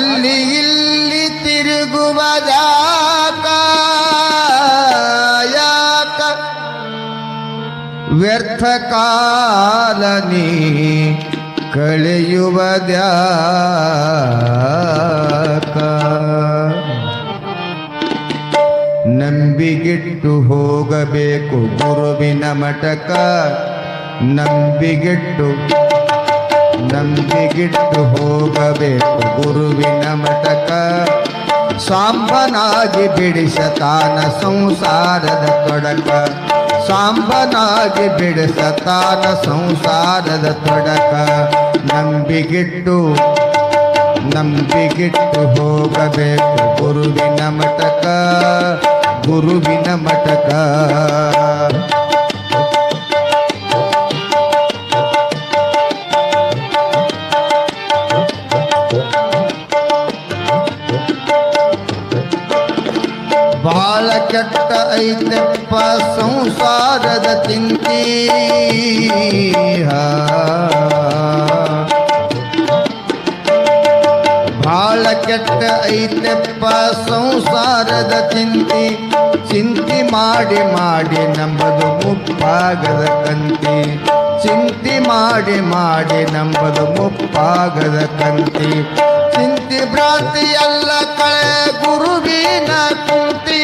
ಅಲ್ಲಿ ಇಲ್ಲಿ ತಿರುಗುವುದ್ಯಾಕ ಯಾಕ ವ್ಯರ್ಥ ಕಾಲ ನೀ ಕಳೆಯುವುದ್ಯಾಕ ನಂಬಿಗಿಟ್ಟು ಹೋಗಬೇಕು ಗುರುವಿನ ಮಠಕ ನಂಬಿಗಿಟ್ಟು ಹೋಗಬೇಕು ಗುರುವಿನ ಮಠಕ ಸಾಂಬನಾಗಿ ಬಿಡಿಸತಾನ ಸಂಸಾರದ ತೊಡಕ ಸಾಂಬನಾಗಿ ಬಿಡಿಸತಾನ ಸಂಸಾರದ ತೊಡಕ ನಂಬಿಗಿಟ್ಟು ಹೋಗಬೇಕು ಗುರುವಿನ ಮಠಕ ಗುರುವಿನ ಮಠಕ ಬಾಳ ಕೆಟ್ಟ ಐತೆಪ್ಪ ಸಂಸಾರದ ಚಿಂತೆ ಬಾಳ ಕೆಟ್ಟ ಐತೆಪ್ಪ ಸಂಸಾರದ ಚಿಂತೆ ಮಾಡಿ ಮಾಡಿ ನಂಬದು ಮುಪ್ಪಾಗದ ಕಂತಿ ಚಿಂತೆ ಮಾಡಿ ನಂಬದು ಮುಪ್ಪಾಗದ ಕಂತಿ ಚಿಂತೆ ಭ್ರಾಂತಿ ಎಲ್ಲ ಕಳೆ ಗುರುವಿನ ಕುಂತಿ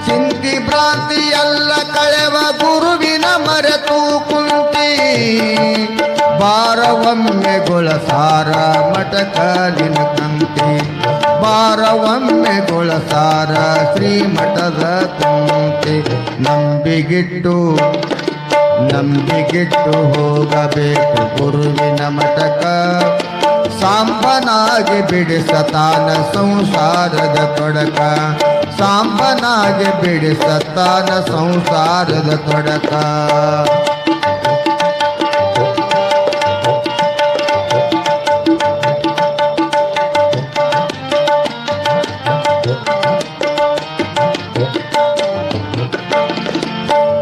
ಚಿಂತೆ ಭ್ರಾಂತಿ ಎಲ್ಲ ಕಳೆವ ಗುರುವಿನ ಮರೆತು ಕುಂತಿ ಬಾರವೊಮ್ಮೆ ಗೊಳಸಾರ ಮಠಕಾಲಿನ ಕಂತಿ ಬಾರವೊಮ್ಮೆ ಗೊಳಸಾರ ಶ್ರೀಮಠದ ಕಂತಿ ನಂಬಿಗಿಟ್ಟು ಹೋಗಬೇಕು ಗುರುವಿನ ಮಠಕ ಸಾಂಬನಾಗಿ ಬಿಡಿಸತಾನ ಸಂಸಾರದ ತೊಡಕ ಸಾಂಬನಾಗಿ ಬಿಡಿಸತಾನ ಸಂಸಾರದ ತೊಡಕ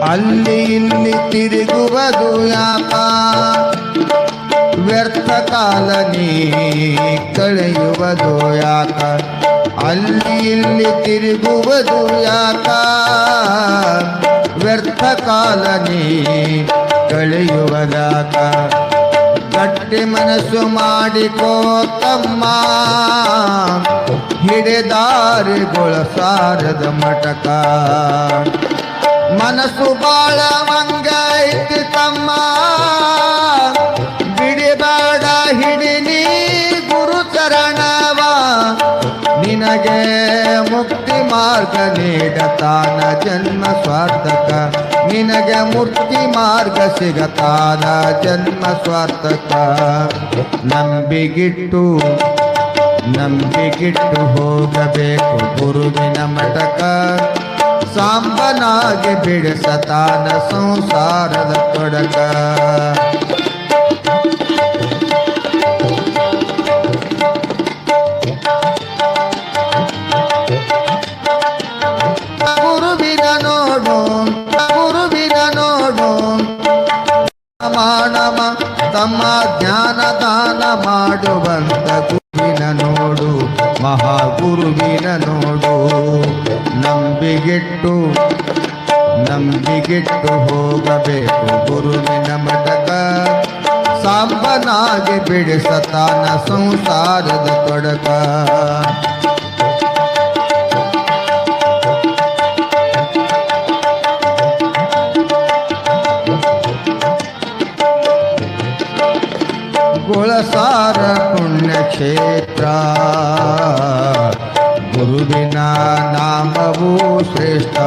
ಅಲ್ಲಿ ಇಲ್ಲಿ ತಿರುಗುವುದು ಯಾಕ ವ್ಯರ್ಥ ಕಾಲ ನೀ ಕಳೆಯುವುದು ಯಾಕ ಅಲ್ಲಿ ಇಲ್ಲಿ ತಿರುಗುವುದು ಯಾಕ ವ್ಯರ್ಥ ಕಾಲ ನೀ ಕಳೆಯುವುದಾಕ ಗಟ್ಟಿ ಮನಸ್ಸು ಮಾಡಿಕೋ ತಮ್ಮ ಹಿಡಿದಾರಿಗೊಳಸಾರದ ಮಠಕ ಮನಸ್ಸು ಬಾಳ ಮಂಗೈತಿ ತಮ್ಮ ಬಿಡಿಬೇಡ ಹಿಡಿನಿ ಗುರು ಚರಣವ ನಿನಗೆ ಮುಕ್ತಿ ಮಾರ್ಗ ನೀಡತಾನ ಜನ್ಮ ಸ್ವಾರ್ಥಕ ನಿನಗೆ ಮುಕ್ತಿ ಮಾರ್ಗ ಸಿಗತಾನ ಜನ್ಮ ಸ್ವಾರ್ಥಕ ನಂಬಿಗಿಟ್ಟು ಹೋಗಬೇಕು ಗುರುವಿನ ಮಠಕ ಸಾಂಬನಾಗಿ ಬಿಡಿಸತಾನ ಸಂಸಾರದ ತೊಡಕ ಗುರುವಿನ ನೋಡು ಮಾನವ ತಮ್ಮ ಜ್ಞಾನ ದಾನ ಮಾಡುವಂತ ಗುರುವಿನ ನೋಡು ಮಹಾಗುರುವಿನ ನೋಡು ನಂಬಿಗಿಟ್ಟು ಹೋಗಬೇಕು ಗುರುವಿನ ಮಠಕ ಸಾಂಬನಾಗಿ ಬಿಡಿಸತಾನ ಸಂಸಾರದ ತೊಡಕ ಗುಳಸಾರ ಪುಣ್ಯಕ್ಷೇತ್ರ ಗುರುವಿನ ನಾಮವು ಶ್ರೇಷ್ಠ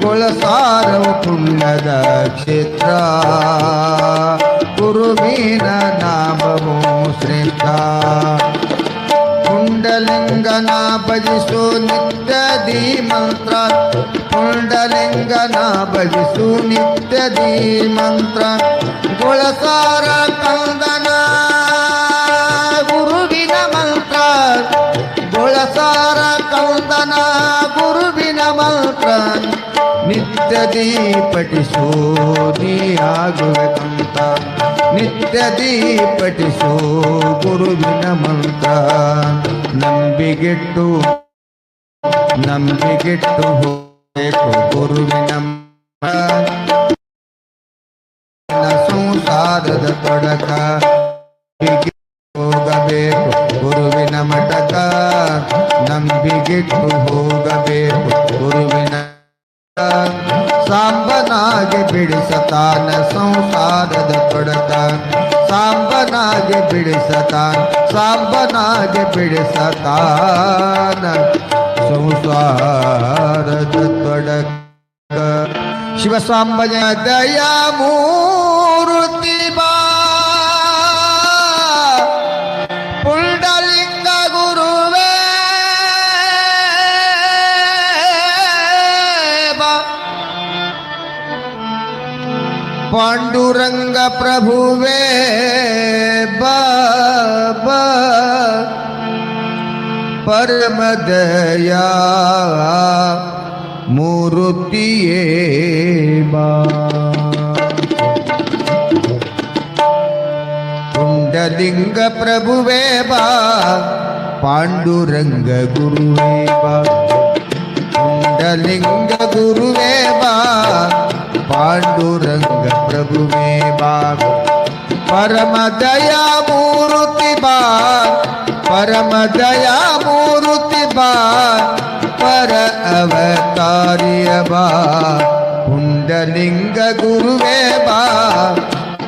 ಗುಳಸಾರವು ಪುಣ್ಯದ ಕ್ಷೇತ್ರ ಗುರುವಿನ ನಾಮವು ಶ್ರೇಷ್ಠ ಪುಂಡಲಿಂಗನ ಭಜಿಸು ನಿತ್ಯದಿ ಮಂತ್ರ ಪುಂಡಲಿಂಗನ ಭಜಿಸು ನಿತ್ಯದಿ ಮಂತ್ರ ಗುಳಸಾರ ಕಂದನ ಗುರುವಿನ ಮಂತ್ರ ಗುಳಸಾರ ಕಂದನ ಗುರುವಿನ ಮಂತ್ರ ನಿತ್ಯದಿ ಪಠಿಸೋ ನೀ ಆಗುವೆ ಕಂತ ನಿತ್ಯದಿ ಪಠಿಸೋ ಗುರುವಿನ ಮಂತ್ರ ನಂಬಿಗೆಟ್ಟು ಹೋಗಬೇಕು ಗುರುವಿನ ಸಂಸಾರದ ತೊಡಕ ಹೋಗಬೇಕು ಗುರುವಿನ ಮಠಕ ನಂಬಿಗೆಟ್ಟು ಹೋಗಬೇಕು ಗುರುವಿನ ಸಾಂಬನಾಗೆ ಬಿಡಿಸತಾನ ಸಂಸಾರದ ತೊಡಕ ಸಾಂಬನಾಗೆ ಬಿಡಿಸತಾನ ಸಂಸಾರದ ತೊಡಕ ಶಿವಸಾಂಬನ ದಯಾ ಮೂರ್ತಿ ಬಾ ಪುಂಡಲಿಂಗ ಗುರುವೇ ಬಾ ಪಾಂಡುರಂಗ ಪ್ರಭುವೇ ಬಾ ಪರಮ ದಯಾ ಮೂರ್ತಿಯೇ ಬಾ ಪುಂಡಲಿಂಗ ಪ್ರಭುವೇ ಬಾ ಪಾಂಡುರಂಗ ಗುರುವೇ ಬಾ ಪುಂಡಲಿಂಗ ಗುರುವೇ ಬಾ ಪಾಂಡುರಂಗ ಪ್ರಭುವೇ ಬಾ ಪರಮ ದಯಾ ಮೂರ್ತಿ ಬಾ ಪರಮ ದಯಾ ಮೂರ್ತಿ ಬಾ ಪರ ಅವತಾರಿಯ ಬಾ ಪುಂಡಲಿಂಗ ಗುರುವೇ ಬಾ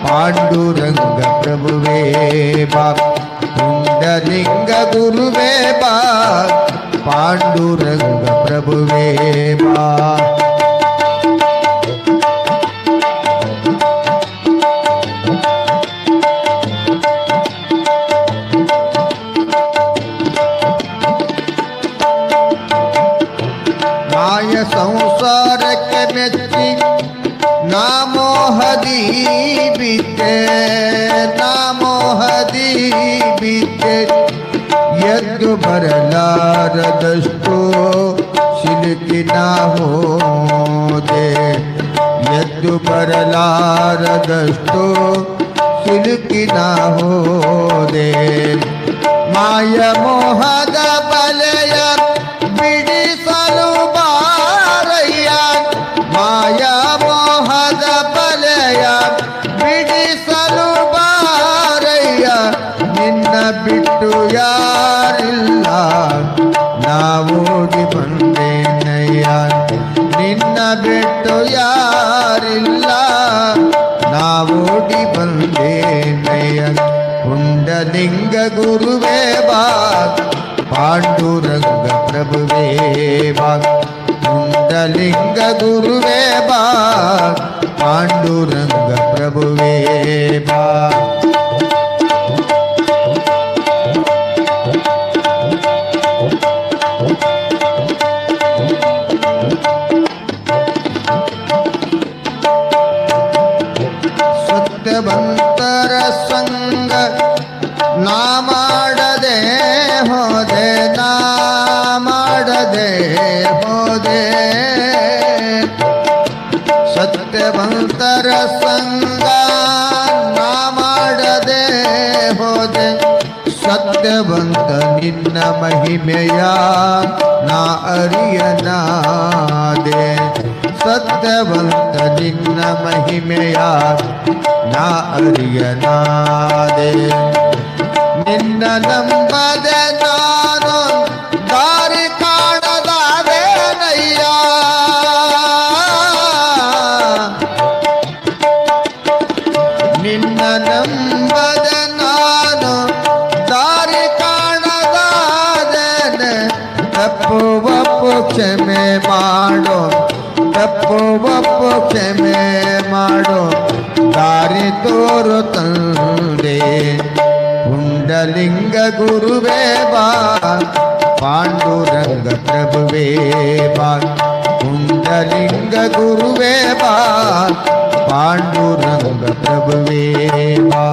ಪಾಂಡುರಂಗ ಪ್ರಭುವೇ ಬಾ ಪುಂಡಲಿಂಗ ಗುರುವೇ ಬಾ ಪಾಂಡುರಂಗ ಪ್ರಭುವೇ ಬಾ ಮಾಯ ಸಂಸಾರಕ್ಕೆ ಮೆಚ್ಚಿ ನಾಮೋಹದಿ ಬಿದ್ದೆ ಎದ್ದು ಬರಲಾರದಷ್ಟು ಸಿಲುಕಿನ ಹೋದೆ ಎದ್ದು ಬರಲಾರದಷ್ಟು ಸಿಲುಕಿನ ಹೋದೆ ಮಾಯ ಮೋಹದ ಬಲೆಯ ಬಿಡಿಸಲು ಬಾರಯ್ಯ ಮಾಯ ಮೋಹದ ಬಲೆಯ ಬಿಡಿಸಲು ಬಾರಯ್ಯ ನಿನ್ನ ಬಿಟ್ಟು ಯಾರಿಲ್ಲ ನಾವೋಡಿ ಬಂದೇನಯ್ಯ ನಿನ್ನ ಬಿಟ್ಟು ಯಾರಿಲ್ಲ ನಾವೋಡಿ ಬಂದೇನಯ್ಯ ಪುಂಡಲಿಂಗ ಗುರುವೇ ಬಾ ಪಾಂಡುರಂಗ ಪ್ರಭುವೇ ಬಾ ಪುಂಡಲಿಂಗ ಗುರುವೇ ಬಾ ಪಾಂಡುರಂಗ ಪ್ರಭುವೇ ಬಾ ಸತ್ಯವಂತರ ಸಂಗ ನಾ ಮಾಡದೆ ಹೋದೆ ಸತ್ಯವಂತರ ಸಂಗ ನಾ ಮಾಡದೆ ಹೋದೆ ಸತ್ಯವಂತ ನಿನ್ನ ಮಹಿಮೆಯ ನಾ ಅರಿಯನಾದೆ ಸತ್ಯವಂತ ನಿನ್ನ ಮಹಿಮೆಯ ನಾ ಅರಿಯನಾದೆ ನಿನ್ನ ನಂಬದೆ ನಾನು ದಾರಿ ಕಾಣದಾದೇನಯ್ಯ ನಿನ್ನ ನಂಬದೆ ನಾನು ದಾರಿ ಕಾಣದಾದೇನೆ ತಪ್ಪುವಪ್ಪು ಕ್ಷಮೆ ಮಾಡೋ ತಪ್ಪುವಪ್ಪು ಕ್ಷಮೆ ಮಾಡೋ ದಾರಿ ತೋರು ತಂದೆ ಪುಂಡಲಿಂಗ ಗುರುವೇ ಬಾ ಪಾಂಡುರಂಗ ಪ್ರಭುವೇ ಬಾ ಪುಂಡಲಿಂಗ ಗುರುವೇ ಬಾ ಪಾಂಡುರಂಗ ಪ್ರಭುವೇ ಬಾ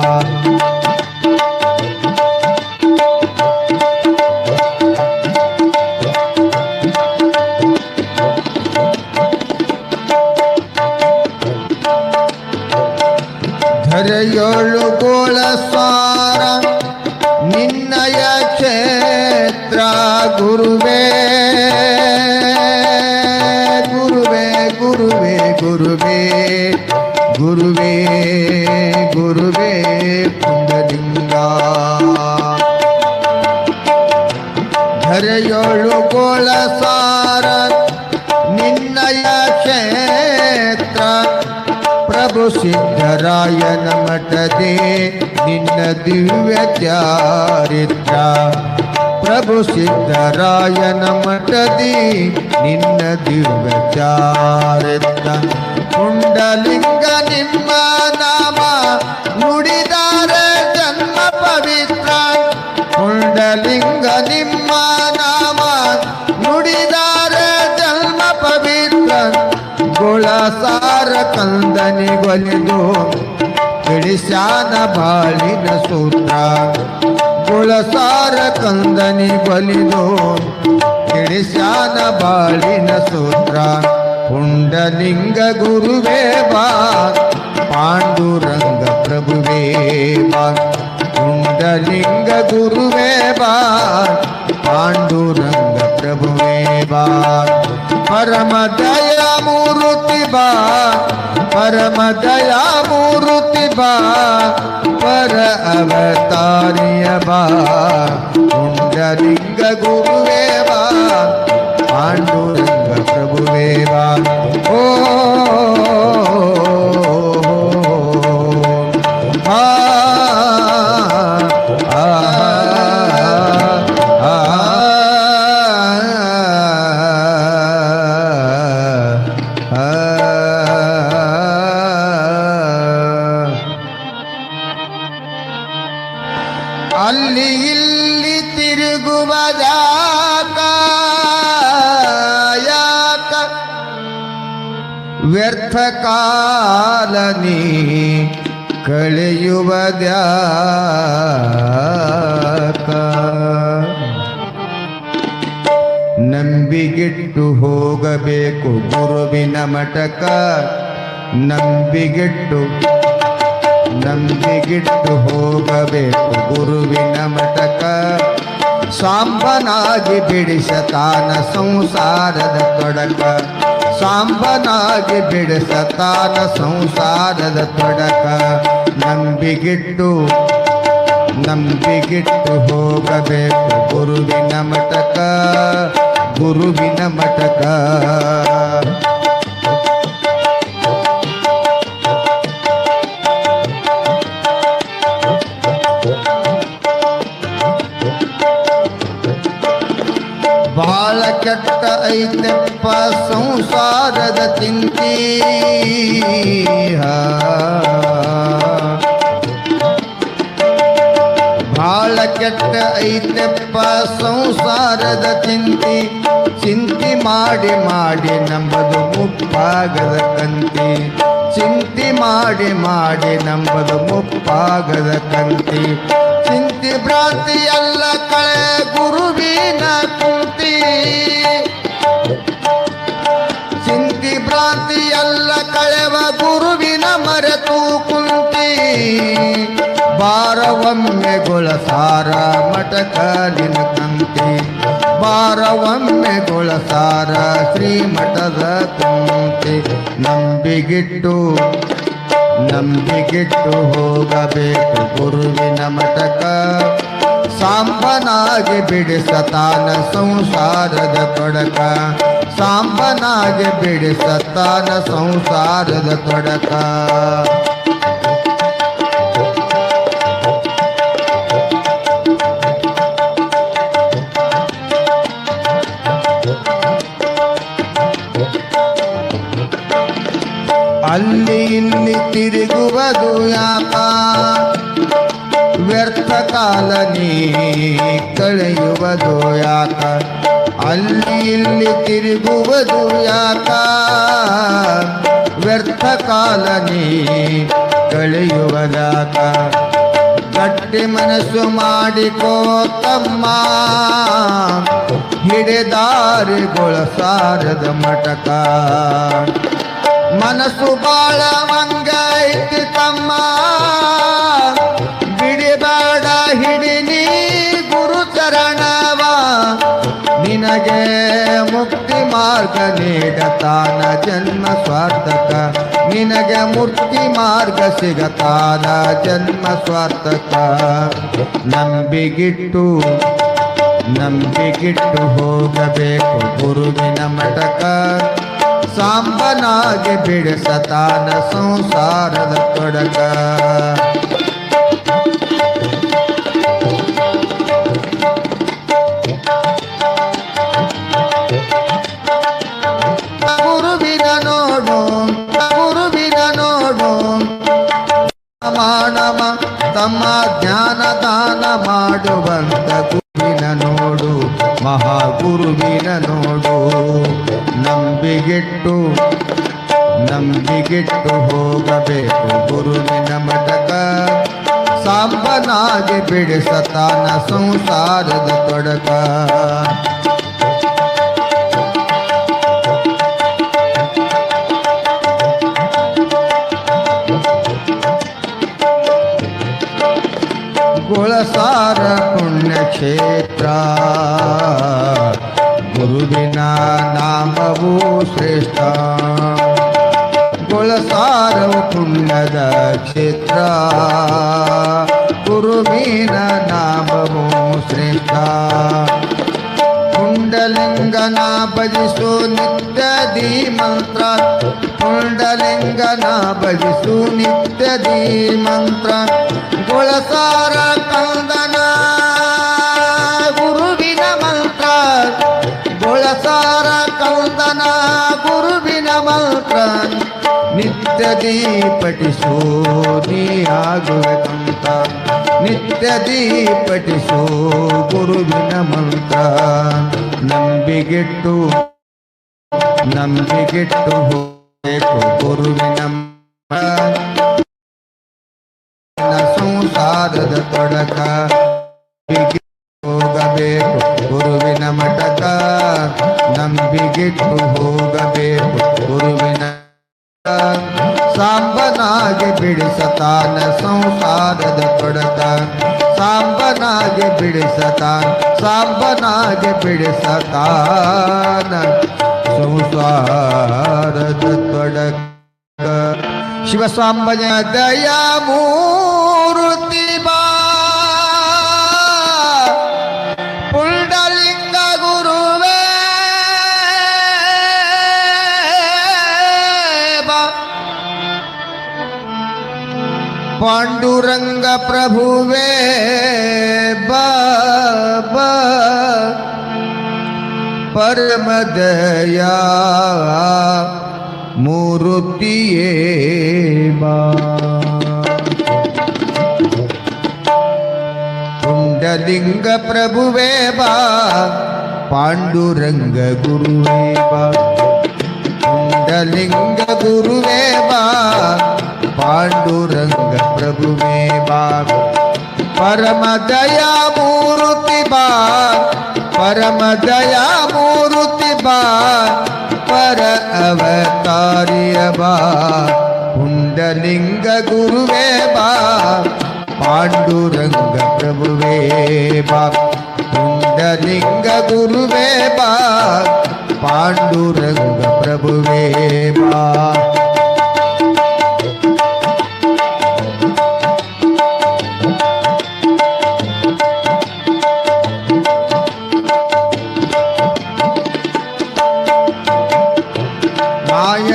ಧರೆಯೋಳು ಗುರುವೇ ಗುರುವೇ ಗುರುವೇ ಗುರುವೇ ಗುರುವೇ ಗುರುವೇ ಪುಂಡಲಿಂಗ ಧರೆಯೋಳು ಗೋಳಸಾರ ನಿನ್ನಯ ಕ್ಷೇತ್ರ ಪ್ರಭು ಸಿದ್ಧರಾಯನ ಮಠದೇ ನಿನ್ನ ದಿವ್ಯ ಚಾರಿತ್ರ ಪ್ರಭು ಸಿದ್ಧರಾಯನ ಮಠದಿ ನಿನ್ನ ದಿವ್ಯ ಚಾರಿತ್ರ ಪುಂಡಲಿಂಗ ನಿಮ್ಮ ನಾಮ ನುಡಿದಾರೆ ಜನ್ಮ ಪವಿತ್ರ ಪುಂಡಲಿಂಗ ನಿಮ್ಮ ನಾಮ ನುಡಿದಾರೆ ಜನ್ಮ ಪವಿತ್ರ ಗುಳಸಾರ ಕಂದನಿಗೊಲಿದು ತಿಳಿಸ್ಯಾನ ಬಾಳಿನ ಸೂತ್ರ ಗುಳಸಾರ ಕಂದನಿಗೊಲಿದು ತಿಳಿಸ್ಯಾನ ಬಾಳಿನ ಸೂತ್ರ ಪುಂಡಲಿಂಗ ಗುರುವೇ ಬಾ ಪಾಂಡುರಂಗ ಪ್ರಭುವೇ ಬಾ ಪುಂಡಲಿಂಗ ಗುರುವೇ ಬಾ ಪಾಂಡುರಂಗ ಪ್ರಭುವೇ ಬಾ ಪರಮ ದಯಾ ಮೂರುತಿ ಬಾ ಪರಮ ದಯಾ ಮೂರುತಿ ಬಾ ಪರ ಅವತಾರಿಯ ಬಾ ಪುಂಡಲಿಂಗ ಗುರುವೇ ಬಾ ಪಾಂಡುರಂಗ ಪ್ರಭುವೇ ಬಾ ಓ ಆ ಅಲ್ಲಿ ಇಲ್ಲಿ ತಿರುಗುವ ಯಾಕ ವ್ಯರ್ಥ ಕಾಲನಿ ಕಳೆಯುವುದ್ಯಾಕ ನಂಬಿಗಿಟ್ಟು ಹೋಗಬೇಕು ಗುರುವಿನ ಮಠಕ ನಂಬಿಗಿಟ್ಟು ಹೋಗಬೇಕು ಗುರುವಿನ ಮಠಕ ಸಾಂಬನಾಗಿ ಬಿಡಿಸತಾನ ಸಂಸಾರದ ತೊಡಕ ಸಾಂಬನಾಗಿ ಬಿಡಿಸತಾನ ಸಂಸಾರದ ತೊಡಕ ನಂಬಿಗಿಟ್ಟು ಹೋಗಬೇಕು ಗುರುವಿನ ಮಠಕ ಗುರುವಿನ ಮಠಕ ಬಾಳ ಕೆಟ್ಟ ಐತೆಪ್ಪ ಸಂಸಾರದ ಚಿಂತಿ ಬಾಳ ಕೆಟ್ಟ ಐತೆಪ್ಪ ಸಂಸಾರದ ಚಿಂತಿ ಮಾಡಿ ಮಾಡಿ ನಂಬದು ಮುಪ್ಪಾಗದ ಕಂತಿ ಚಿಂತಿ ಮಾಡಿ ನಂಬದು ಮುಪ್ಪಾಗದ ಕಂತಿ ಚಿಂತಿ ಭ್ರಾಂತಿ ಎಲ್ಲ ಕಳೆ ಗುರುವಿನ ಕುಂತಿ ಚಿಂತಿ ಭ್ರಾಂತಿ ಎಲ್ಲ ಕಳೆವ ಗುರುವಿನ ಮರೆತು ಕುಂತಿ ಬಾರವೊಮ್ಮೆ ಗುಳಸಾರ ಮಠಕಲಿನ ಕಂತಿ ಬಾರವೊಮ್ಮೆ ಗುಳಸಾರ ಶ್ರೀಮಠದ ಕುಂತಿ ನಂಬಿಗಿಟ್ಟು ಹೋಗಬೇಕು ಗುರುವಿನ ಮಠಕ ಸಾಂಬನಾಗಿ ಬಿಡಿಸತಾನ ಸಂಸಾರದ ತೊಡಕ ಸಾಂಬನಾಗಿ ಬಿಡಿಸತಾನ ಸಂಸಾರದ ತೊಡಕ ಅಲ್ಲಿ ಇಲ್ಲಿ ತಿರುಗುವುದು ಯಾಕ ವ್ಯರ್ಥ ಕಾಲ ನೀ ಕಳೆಯುವುದು ಯಾಕ ಅಲ್ಲಿ ಇಲ್ಲಿ ತಿರುಗುವುದು ಯಾಕ ವ್ಯರ್ಥ ಕಾಲ ನೀ ಕಳೆಯುವುದಾಕ ಗಟ್ಟಿ ಮನಸ್ಸು ಮಾಡಿಕೋ ತಮ್ಮ ಹಿಡಿದಾರಿಗೊಳಸಾರದ ಮಠಕ ಮನಸ್ಸು ಬಾಳ ಮಂಗೈತಿ ತಮ್ಮ ಬಿಡಿಬೇಡ ಹಿಡಿನಿ ಗುರು ಚರಣವ ಮುಕ್ತಿ ಮಾರ್ಗ ನೀಡತಾನ ಜನ್ಮ ಸ್ವಾರ್ಥಕ ನಿನಗೆ ಮುಕ್ತಿ ಮಾರ್ಗ ಸಿಗತಾನ ಜನ್ಮ ಸ್ವಾರ್ಥಕ ನಂಬಿಗಿಟ್ಟು ಹೋಗಬೇಕು ಗುರುವಿನ ಮಠಕ ಸಾಂಬನಾಗಿ ಬಿಡಿಸತಾನ ಸಂಸಾರದ ತೊಡಕ ಮಾನವ ತಮ್ಮ ಜ್ಞಾನ ದಾನ ಮಾಡುವಂತ ಗುರುವಿನ ನೋಡು ಮಹಾಗುರುವಿನ ನೋಡು ನಂಬಿಗಿಟ್ಟು ಹೋಗಬೇಕು ಗುರುವಿನ ಮಠಕ ಸಾಂಬನಾಗಿ ಬಿಡಿಸತಾನ ಸಂಸಾರದ ತೊಡಕ ಗುಳಸಾರ ಪುಣ್ಯಕ್ಷೇತ್ರ ಗುರುವಿನ ನಾಮವು ಶ್ರೇಷ್ಠ ಗುಳಸಾರವು ಪುಣ್ಯದ ಕ್ಷೇತ್ರ ಗುರುವಿನ ನಾಮವು ಶ್ರೇಷ್ಠ ಪುಂಡಲಿಂಗನ ಭಜಿಸು ನಿತ್ಯದಿ ಮಂತ್ರ ಪುಂಡಲಿಂಗನ ಭಜಿಸು ನಿತ್ಯದಿ ಮಂತ್ರ ಗುಳಸಾರ ಕಂದನ ಗುರುವಿನ ಮಂತ್ರ ಗುಳಸಾರ ಕಂದನ ಗುರುವಿನ ಮಂತ್ರ ನಿತ್ಯದಿ ಪಠಿಸೋ ನೀ ಆಗುವಂತ ನಿತ್ಯದಿ ಪಠಿಸೋ ಗುರುವಿನ ಮಂತ್ರ ನಂಬಿಗಿಟ್ಟು ಹೋಗಬೇಕು ಗುರುವಿನ ಸಂಸಾರದ ತೊಡಕ ಹೋಗಬೇಕು ಗುರುವಿನ ಮಠಕ ನಂಬಿಗಿಟ್ಟು ಹೋಗಬೇಕು ಗುರುವಿನ ಸಾಂಬನಾಗಿ ಬಿಡಿಸತಾನ ಸಂಸಾರದ ತೊಡಕ ಸಾಂಬನಾಗಿ ಬಿಡಿಸತಾನ ಸಂಸಾರದ ತೊಡಕ ಶಿವಸಾಂಬನ ದಯಾ ಮೂರ್ತಿ ಬಾ ಪುಂಡಲಿಂಗ ಗುರುವೇ ಬಾ ಪಾಂಡುರಂಗ ಪ್ರಭುವೇ ಬಾ ಪರಮ ದಯಾ ಮೂರುತಿಯೇ ಬಾ ಪುಂಡಲಿಂಗ ಪ್ರಭುವೇ ಬಾ ಪಾಂಡುರಂಗ ಗುರುವೇ ಬಾ ಪುಂಡಲಿಂಗ ಗುರುವೇ ಬಾ ಪಾಂಡುರಂಗ ಪ್ರಭುವೇ ಬಾ ಪರಮ ದಯಾ ಮೂರುತಿ ಬಾ ಪರಮ ದಯಾ ಮೂರುತಿ ಬಾ पर अवतार्य बा पुंडलिंग गुरुवे बा पांडुरंग प्रभुवे बा पुंडलिंग गुरुवे बा पांडुरंग प्रभुवे बा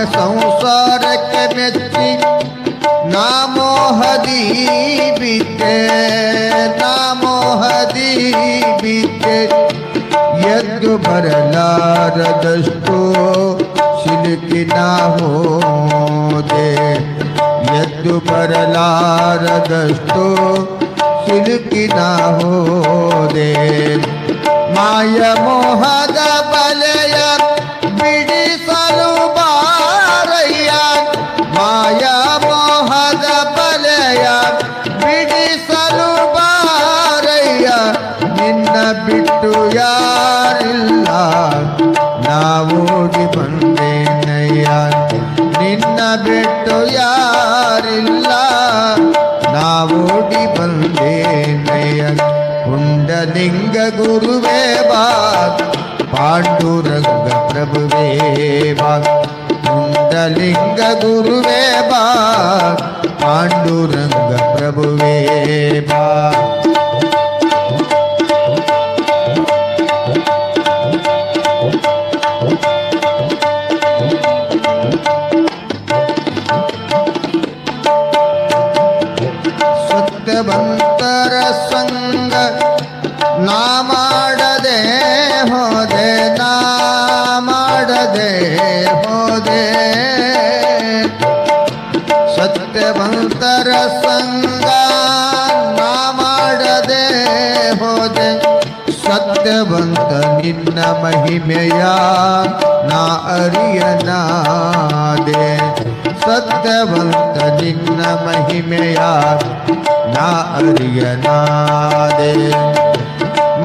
संसार के मेच्ची नामो हदी बीते यद्दु बरलारदष्टो शिल्की ना हो दे यद्दु बरलारदष्टो शिल्की ना हो दे माय मोहद बलय बिडिसलु माया मोहद बलय बिडिसलु बारಯ್ಯ ನಿನ್ನ ಬಿಟ್ಟು ಯಾರಿಲ್ಲ ನಾವೋಡಿ ಬಂದೇನಯ್ಯ ನಿನ್ನ ಬಿಟ್ಟು ಯಾರಿಲ್ಲ ನಾವೋಡಿ ಬಂದೇನಯ್ಯ ಪುಂಡಲಿಂಗ ಗುರುವೇ ಬಾ ಪಾಂಡುರಂಗ ಪ್ರಭುವೇ ಬಾ ಪುಂಡಲಿಂಗ ಗುರುವೇ ಬಾ ಪಾಂಡುರಂಗ ಪ್ರಭುವೇ ಬಾ ಸತ್ಯವಂತರ ಸಂಗ ನಾ ಮಾಡದೆ ಹೋದೆ ನಾ ಮಾಡದೆ ಹೋದೆ ಸತ್ಯವಂತರ ಸಂಗ ನಾ ಮಾಡದೆ ಹೋದೆ ಸತ್ಯವಂತ ನಿನ್ನ ಮಹಿಮೆಯ ನಾ ಅರಿಯನಾದೆ ಸತ್ಯವಂತ ನಿನ್ನ ಮಹಿಮೆಯ ನಾ ಅರಿಯನಾದೆ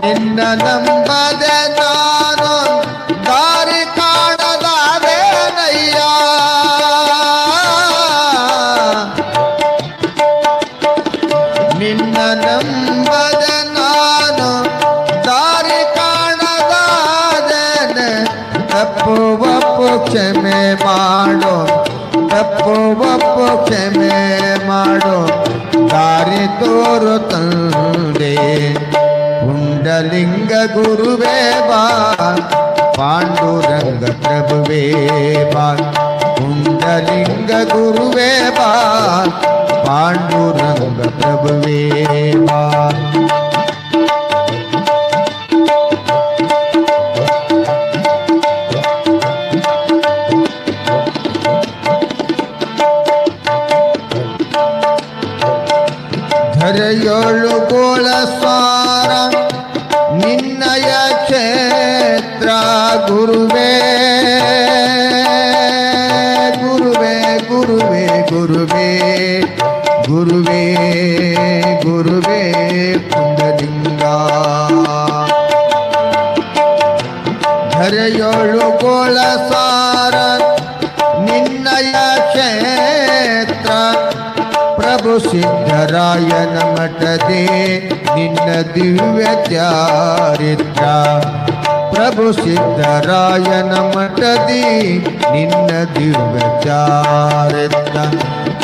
ನಿನ್ನ ನಂಬದೆ ನಾನು ದಾರಿ ಕಾಣದಾದೇನಯ್ಯ ನಿನ್ನ ನಂಬದೆ ನಾನು ದಾರಿ ಕಾಣದಾದೇನೆ ತಪ್ಪು ಒಪ್ಪು ಕ್ಷಮೆ ಮಾಡೋ ತಪ್ಪು ಒಪ್ಪು ಕ್ಷಮೆ ಮಾಡೋ ದಾರಿ ತೋರು ತಂದೆ ಪುಂಡಲಿಂಗ ಗುರುವೇ ಬಾ ಪಾಂಡುರಂಗ ಪ್ರಭುವೇ ಬಾ ಪುಂಡಲಿಂಗ ಗುರುವೇ ಬಾ ಪಾಂಡುರಂಗ ಪ್ರಭುವೇ ಬಾ ಧರೆಯೋಳು ಗೋಳಸಾರ ನಿನ್ನಯ ಕ್ಷೇತ್ರ ಗುರುವೇ ಗುರುವೇ ಗುರುವೇ ಗುರುವೇ ಗುರುವೇ ಗುರುವೇ ಪುಂಡಲಿಂಗ ಧರೆಯೋಳು ಗೋಳಸಾರ ನಿನ್ನಯ ಕ್ಷೇತ್ರ ಪ್ರಭು ಸಿದ್ಧರಾಯನ ಮಠದೇ ನಿನ್ನ ದಿವ್ಯ ಚಾರಿತ್ರ ಪ್ರಭು ಸಿದ್ಧರಾಯನ ಮಠದಿ ನಿನ್ನ ದಿವ್ಯ ಚಾರಿತ್ರ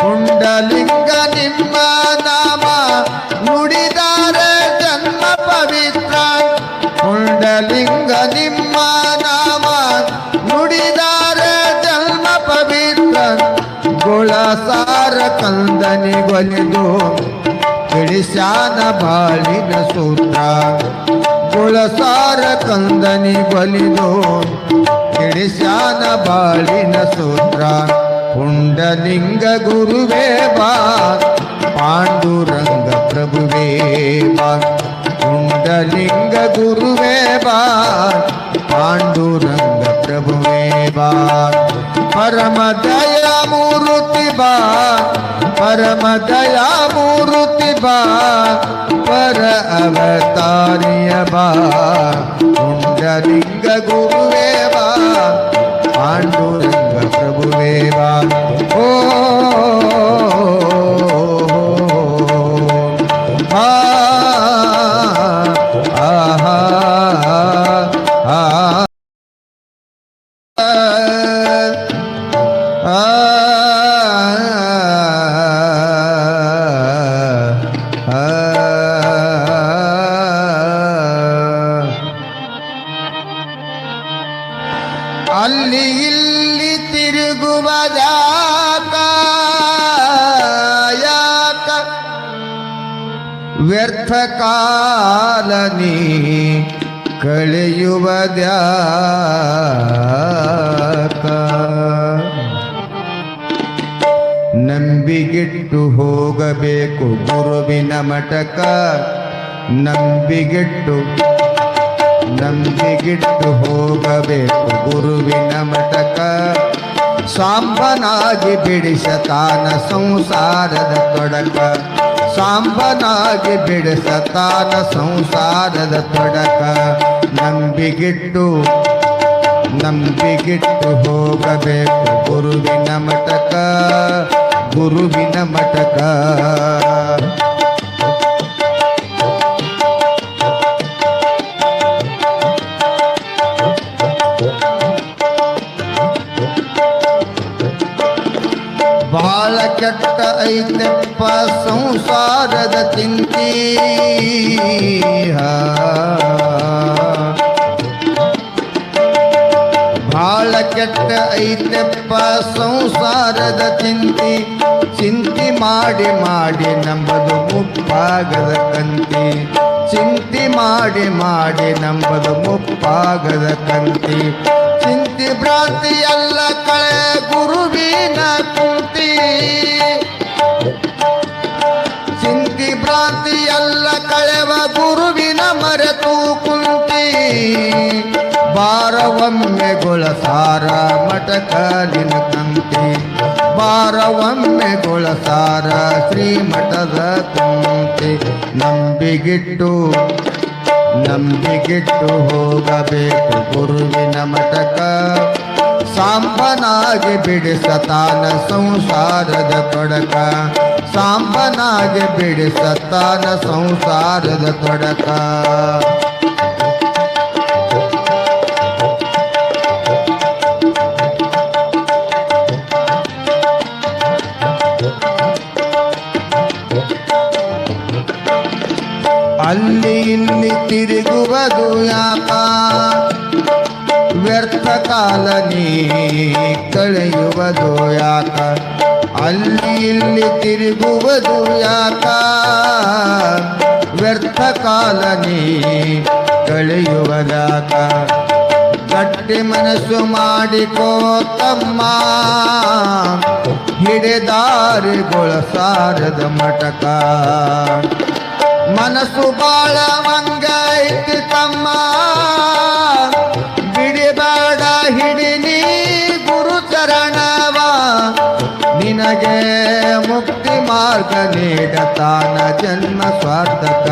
ಪುಂಡಲಿಂಗ ನಿಮ್ಮ ನಾಮ ನುಡಿದಾರೆ ಜನ್ಮ ಪವಿತ್ರ ಪುಂಡಲಿಂಗ ನಿಮ್ಮ ನಾಮ ನುಡಿದಾರೆ ಜನ್ಮ ಪವಿತ್ರ ಗೋಳಸಾರ ಕಂದನಿಗೊಲಿದು ಹಿಡಿಸ್ಯಾನ ಬಾಳಿನ ಸೂತ್ರ ಗೋಳಸಾರ ಕಂದನಿಗೊಲಿದು ಹಿಡಿಸ್ಯಾನ ಬಾಳಿನ ಸೂತ್ರ ಪುಂಡಲಿಂಗ ಗುರುವೇ ಬಾ ಪಾಂಡುರಂಗ ಪ್ರಭುವೇ ಬಾ ಪುಂಡಲಿಂಗ ಗುರುವೇ ಬಾ ಪಾಂಡುರಂಗ ಪ್ರಭುವೇ ಬಾ ಪರಮ ದಯಾ ಮೂರ್ತಿ ಬಾ ಪರಮ ದಯಾ ಮೂರ್ತಿ ಬಾ ಪರ ಅವತಾರಿಯ ಬಾ ಪುಂಡಲಿಂಗ ಗುರುವೇ ಬಾ ಪಾಂಡುರಂಗ ಪ್ರಭುವೇ ಬಾ ಓ ಆ ಆಹಾ ಆ ಅಲ್ಲಿ ಇಲ್ಲಿ ತಿರುಗುವುದಾಕ ಯಾಕ ವ್ಯರ್ಥ ಕಾಲನಿ ಕಳೆಯುವುದ್ಯಾಕ ನಂಬಿಗಿಟ್ಟು ಹೋಗಬೇಕು ಗುರುವಿನ ಮಠಕ ನಂಬಿಗಿಟ್ಟು ಹೋಗಬೇಕು ಗುರುವಿನ ಮಠಕ ಸಾಂಬನಾಗಿ ಬಿಡಿಸತಾನ ಸಂಸಾರದ ತೊಡಕ ಸಾಂಬನಾಗಿ ಬಿಡಿಸತಾನ ಸಂಸಾರದ ತೊಡಕ ನಂಬಿಗಿಟ್ಟು ಹೋಗಬೇಕು ಗುರುವಿನ ಮಠಕ ಗುರುವಿನ ಮಠಕ ಕೆಟ್ಟ ಐತೆಪ್ಪ ಸಂಸಾರದ ಚಿಂತಿ ಬಾಳ ಕೆಟ್ಟ ಐತೆಪ್ಪ ಸಂಸಾರದ ಚಿಂತಿ ಚಿಂತಿ ಮಾಡಿ ಮಾಡಿ ನಂಬದು ಮುಪ್ಪಾಗದ ಕಂತಿ ಚಿಂತಿ ಮಾಡಿ ಮಾಡಿ ನಂಬದು ಮುಪ್ಪಾಗದ ಕಂತಿ ಚಿಂತಿ ಭ್ರಾಂತಿ ಎಲ್ಲ ಕಳೆ ಗುರುವಿನ ಕುಂತಿ ಚಿಂತಿ ಭ್ರಾಂತಿ ಎಲ್ಲ ಕಳೆವ ಗುರುವಿನ ಮರೆತು ಕುಂತಿ ಬಾರವೊಮ್ಮೆ ಗೊಳಸಾರ ಮಠಕ ನಿನ ಕಂತಿ ಬಾರವೊಮ್ಮೆ ಗೊಳಸಾರ ಶ್ರೀಮಠದ ಕುಂತಿ ನಂಬಿಗಿಟ್ಟು ನಂಬಿಗಿಟ್ಟು ಹೋಗಬೇಕು ಗುರುವಿನ ಮಠಕ ಸಾಂಬನಾಗಿ ಬಿಡಿಸತಾನ ಸಂಸಾರದ ತೊಡಕ ಸಾಂಬನಾಗಿ ಬಿಡಿಸತಾನ ಸಂಸಾರದ ತೊಡಕ ಅಲ್ಲಿ ಇಲ್ಲಿ ತಿರುಗುವುದು ಯಾಕ ವ್ಯರ್ಥ ಕಾಲ ನೀ ಕಳೆಯುವುದು ಯಾಕ ಅಲ್ಲಿ ಇಲ್ಲಿ ತಿರುಗುವುದು ಯಾಕ ವ್ಯರ್ಥ ಕಾಲ ನೀ ಕಳೆಯುವುದಾಕ ಗಟ್ಟಿ ಮನಸ್ಸು ಮಾಡಿಕೋ ತಮ್ಮ ಹಿಡಿದಾರಿಗೊಳಸಾರದ ಮಟಕ ಮನಸ್ಸು ಬಾಳ ಮಂಗೈತಿ ತಮ್ಮ ಬಿಡಿಬೇಡ ಹಿಡಿನಿ ಗುರು ಚರಣವ ನಿನಗೆ ಮುಕ್ತಿ ಮಾರ್ಗ ನೀಡತಾನ ಜನ್ಮ ಸ್ವಾರ್ಥಕ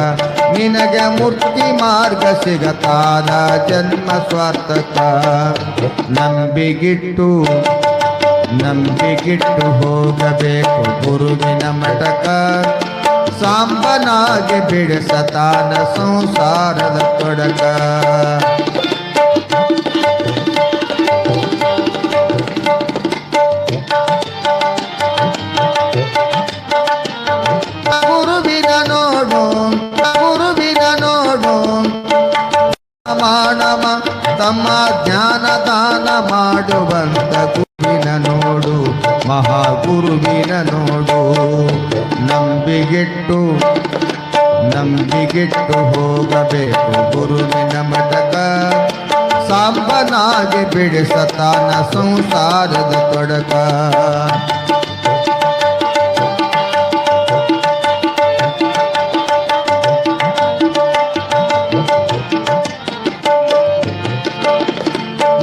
ನಿನಗೆ ಮುಕ್ತಿ ಮಾರ್ಗ ಸಿಗತಾನ ಜನ್ಮ ಸ್ವಾರ್ಥಕ ನಂಬಿಗಿಟ್ಟು ನಂಬಿಗಿಟ್ಟು ಹೋಗಬೇಕು ಗುರುವಿನ ಮಠಕ ಸಾಂಬನಾಗಿ ಬಿಡಿಸತಾನ ಸಂಸಾರದ ತೊಡಕ ಗುರುವಿನ ನೋಡು ಗುರುವಿನ ನೋಡು ಮಾನವ ತಮ್ಮ ಜ್ಞಾನ ದಾನ ಮಾಡುವಂತ ಗುರುವಿನ ನೋಡು ಮಹಾಗುರುವಿನ ನೋಡು ನಂಬಿಗಿಟ್ಟು ನಂಬಿಗಿಟ್ಟು ಹೋಗಬೇಕು ಗುರುವಿನ ಮಠಕ ಸಾಂಬನಾಗಿ ಬಿಡಿಸತಾನ ಸಂಸಾರದ ತೊಡಕ